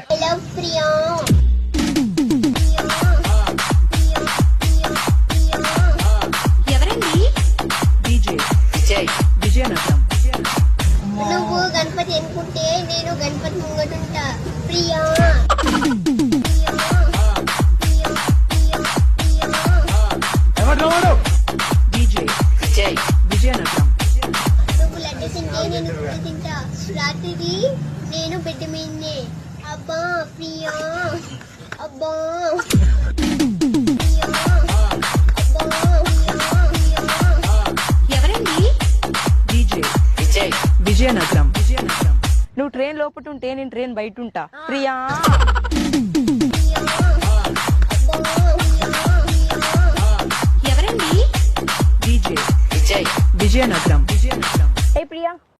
Hello Priya. ఎవరండి? DJ Vijay Vizianagaram. నువ్వు గణపతి అనుకుంటే నేను గణపతి ముంగటుంటా. ప్రియా డీజే విజయ్ విజయనగరం. నువ్వు లడ్డు తింటే నేను గుడ్డు తింటా. రాత్రి నేను బిడ్డ మీదనే. అబ్బా ప్రియా అబ్బా ప్రియా అబ్బా ప్రియా. ఎవరండి? డీజే విజయ్ విజయనగరం. నువ్వు ట్రైన్ లోపల ఉంటే నేను ట్రైన్ బయట ఉంటా. ప్రియా ఎవరండి? డీజే విజయ్ విజయనగరం. ఏ ప్రియా